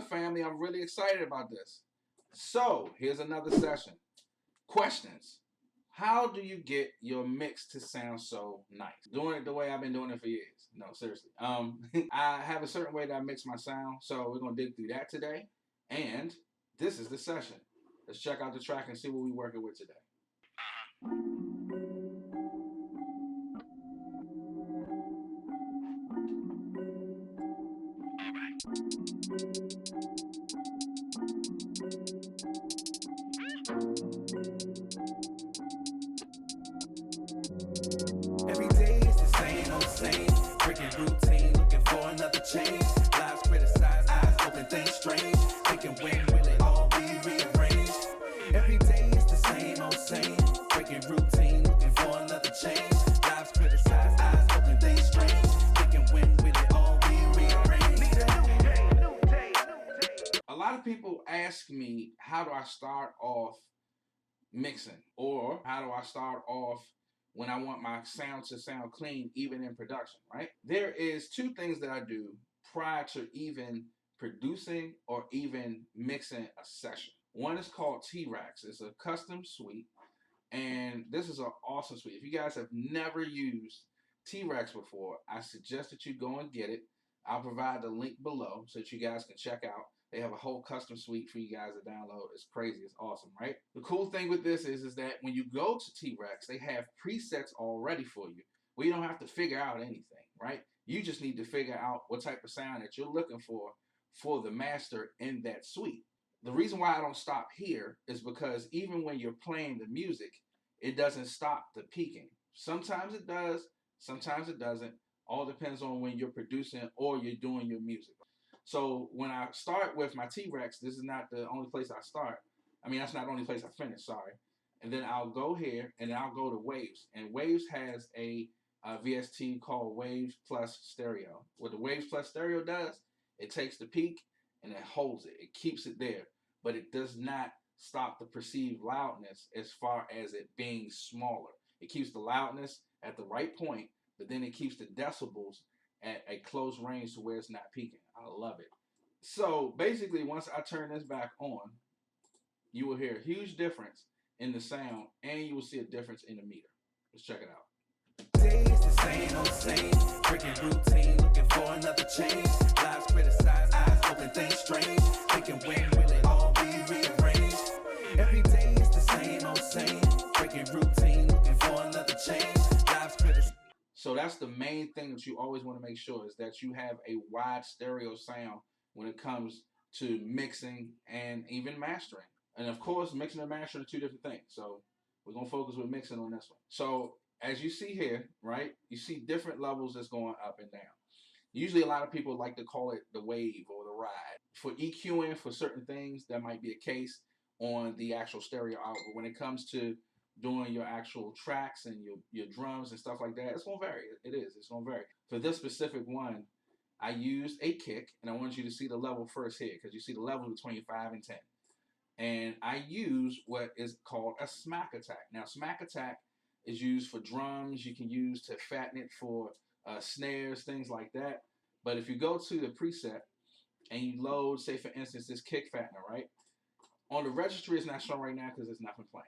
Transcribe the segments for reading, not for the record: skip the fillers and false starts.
good, family. I'm really excited about this. So, here's another session. Questions. How do you get your mix to sound so nice? Doing it the way I've been doing it for years. No, seriously. I have a certain way that I mix my sound, so we're going to dig through that today. And this is the session. Let's check out the track and see what we're working with today. Every day is the same old same, breaking routine, looking for another change. Lives criticized, eyes open, things strange. Thinking when will it all be rearranged? Every day is the same old same, breaking routine, looking for another change. Lives criticized, eyes open, things strange. Thinking when will it all be rearranged? A lot of people ask me, how do I start off mixing? Or how do I start off when I want my sound to sound clean, even in production, right? There is two things that I do prior to even producing or even mixing a session. One is called T-Rax. It's a custom suite, and this is an awesome suite. If you guys have never used T-Rax before, I suggest that you go and get it. I'll provide the link below so that you guys can check out. They have a whole custom suite for you guys to download. It's crazy. It's awesome, right? The cool thing with this is that when you go to T-Rax, they have presets already for you. We don't have to figure out anything, right? You just need to figure out what type of sound that you're looking for the master in that suite. The reason why I don't stop here is because even when you're playing the music, it doesn't stop the peaking. Sometimes it does, sometimes it doesn't. All depends on when you're producing or you're doing your music. So when I start with my T-Rex, this is not the only place I start. I mean, that's not the only place I finish, sorry. And then I'll go here and then I'll go to Waves. And Waves has a VST called Waves Plus Stereo. What the Waves Plus Stereo does, it takes the peak and it holds it. It keeps it there. But it does not stop the perceived loudness as far as it being smaller. It keeps the loudness at the right point, but then it keeps the decibels at a close range to where it's not peaking. I love it. So basically, once I turn this back on, you will hear a huge difference in the sound, and you will see a difference in the meter. Let's check it out. Day is the same old same, breaking routine, looking for another change. Lives criticized, eyes open, things strange. Thinking when will it all be rearranged? Every day is the same old same, breaking routine, looking for another change. Lives criticized. So that's the main thing that you always want to make sure is that you have a wide stereo sound when it comes to mixing and even mastering. And of course, mixing and mastering are two different things. So we're going to focus with mixing on this one. So as you see here, right, you see different levels that's going up and down. Usually a lot of people like to call it the wave or the ride. For EQing for certain things, that might be a case on the actual stereo out. But when it comes to doing your actual tracks and your drums and stuff like that, it's going to vary. It is. It's going to vary. For this specific one, I used a kick, and I want you to see the level first here because you see the level between 5 and 10. And I use what is called a smack attack. Now, smack attack is used for drums. You can use to fatten it for snares, things like that. But if you go to the preset and you load, say for instance, this kick fattener, right? On the registry, it's not showing right now because there's nothing playing.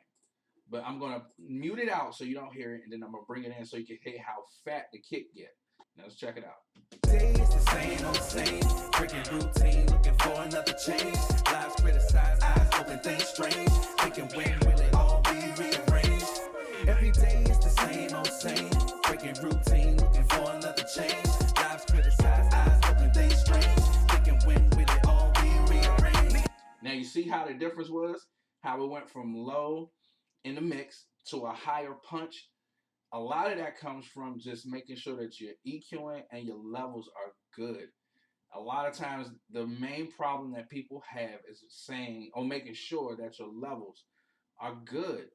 But I'm going to mute it out so you don't hear it, and then I'm going to bring it in so you can hear how fat the kick get. Now let's check it out. Day is the same old same, breaking routine, looking for another change. Lives criticized, eyes open, things strange. Thinking when will it all be rearranged? Every day is the same old same, breaking routine, looking for another change. Lives criticized, eyes open, things strange. Thinking when will it all be rearranged? Now you see how the difference was? How it went from low in the mix to a higher punch. A lot of that comes from just making sure that your EQing and your levels are good. A lot of times the main problem that people have is saying or making sure that your levels are good.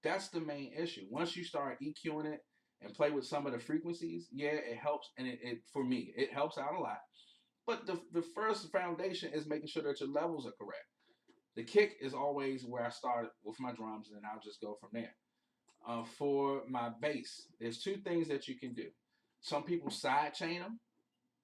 That's the main issue. Once you start EQing it and play with some of the frequencies, yeah, it helps. And it for me, it helps out a lot. But the first foundation is making sure that your levels are correct. The kick is always where I start with my drums, and I'll just go from there. For my bass, there's two things that you can do. Some people side chain them,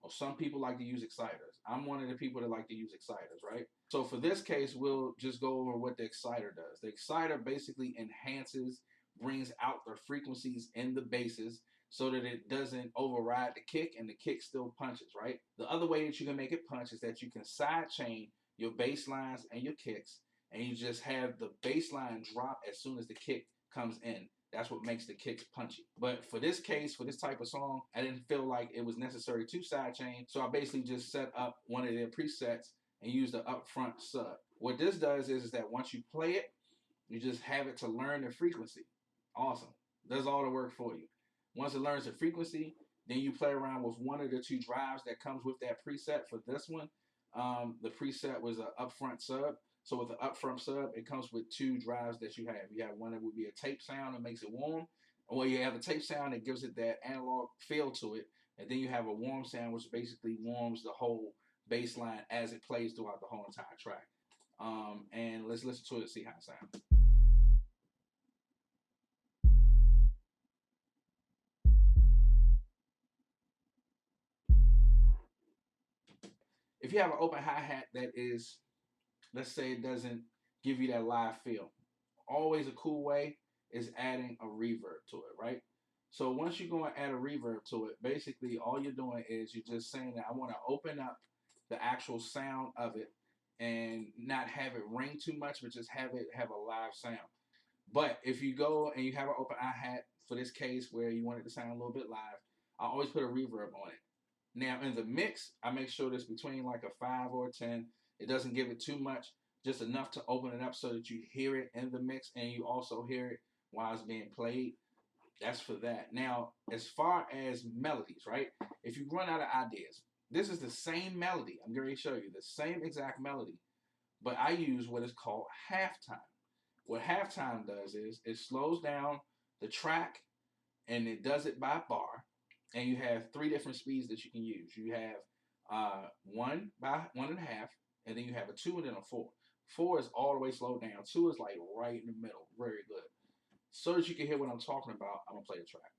Some people like to use exciters. I'm one of the people that like to use exciters, right? So for this case, we'll just go over what the exciter does. The exciter basically enhances, brings out the frequencies in the basses so that it doesn't override the kick and the kick still punches, right? The other way that you can make it punch is that you can side chain your bass lines and your kicks, and you just have the bass line drop as soon as the kick comes in. That's what makes the kicks punchy. But for this case, for this type of song, I didn't feel like it was necessary to sidechain, so I basically just set up one of their presets and used the upfront sub. What this does is that once you play it, you just have it to learn the frequency. Awesome. Does all the work for you. Once it learns the frequency, then you play around with one of the two drives that comes with that preset. For this one, the preset was an upfront sub. So with the upfront sub, it comes with two drives that you have. You have one that would be a tape sound that makes it warm, or you have a tape sound that gives it that analog feel to it, and then you have a warm sound which basically warms the whole bass line as it plays throughout the whole entire track. And let's listen to it and see how it sounds. If you have an open hi-hat that is, let's say it doesn't give you that live feel, always a cool way is adding a reverb to it, right? So once you go and add a reverb to it, basically all you're doing is you're just saying that I want to open up the actual sound of it and not have it ring too much, but just have it have a live sound. But if you go and you have an open hi-hat, for this case where you want it to sound a little bit live, I always put a reverb on it. Now in the mix, I make sure it's between like a 5 or a 10. It doesn't give it too much, just enough to open it up so that you hear it in the mix and you also hear it while it's being played. That's for that. Now, as far as melodies, right? If you run out of ideas, this is the same melody. I'm going to show you the same exact melody, but I use what is called halftime. What halftime does is it slows down the track and it does it by bar. And you have 3 different speeds that you can use. You have 1 by 1.5, and then you have a 2 and then a 4. 4 is all the way slowed down. 2 is like right in the middle. Very good. So that you can hear what I'm talking about, I'm going to play the track.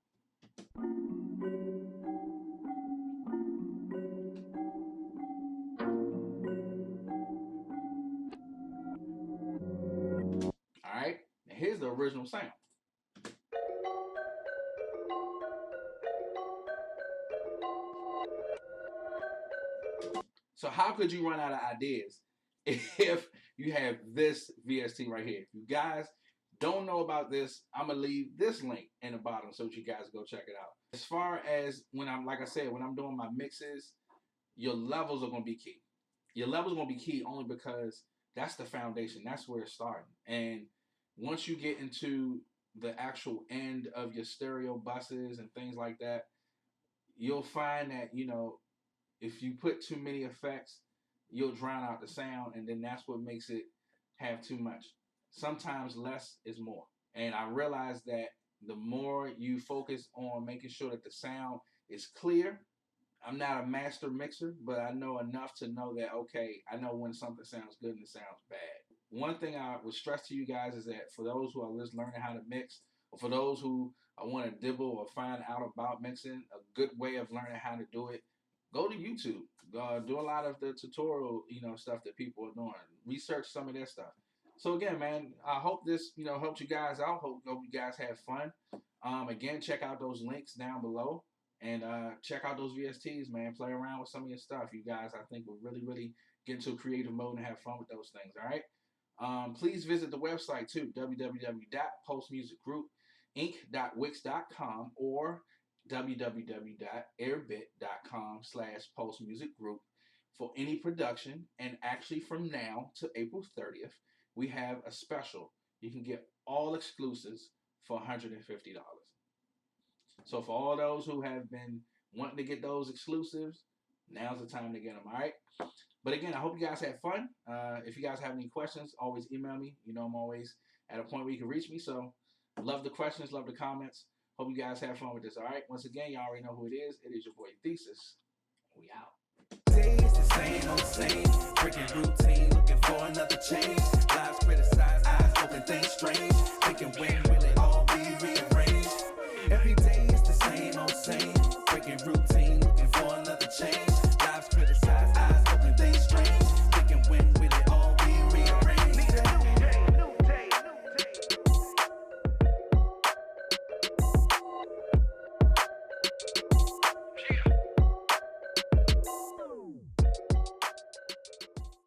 All right. Now here's the original sound. So how could you run out of ideas if you have this VST right here? If you guys don't know about this, I'm going to leave this link in the bottom so that you guys go check it out. As far as when I'm, like I said, when I'm doing my mixes, your levels are going to be key. Your levels are going to be key only because that's the foundation. That's where it's starting. And once you get into the actual end of your stereo buses and things like that, you'll find that, you know, if you put too many effects, you'll drown out the sound, and then that's what makes it have too much. Sometimes less is more. And I realize that the more you focus on making sure that the sound is clear, I'm not a master mixer, but I know enough to know that, okay, I know when something sounds good and it sounds bad. One thing I would stress to you guys is that for those who are just learning how to mix, or for those who want to dibble or find out about mixing, a good way of learning how to do it, go to YouTube. Do a lot of the tutorial, stuff that people are doing. Research some of their stuff. So again, man, I hope this, helped you guys out. Hope you guys had fun. Again, check out those links down below, and check out those VSTs, man. Play around with some of your stuff. You guys, I think, will really, really get into a creative mode and have fun with those things. All right. Please visit the website too, www.postmusicgroupinc.wix.com or www.airbit.com/postmusicgroup for any production. And actually from now to April 30th, we have a special. You can get all exclusives for $150. So for all those who have been wanting to get those exclusives, now's the time to get them, all right? But again, I hope you guys had fun. If you guys have any questions, always email me. I'm always at a point where you can reach me. So love the questions, love the comments. Hope you guys have fun with this, all right? Once again, y'all already know who it is. It is your boy Theziz. We out. Days the same old same, freaking routine, looking for another change. Lives criticized, eyes open, things strange. Thinking when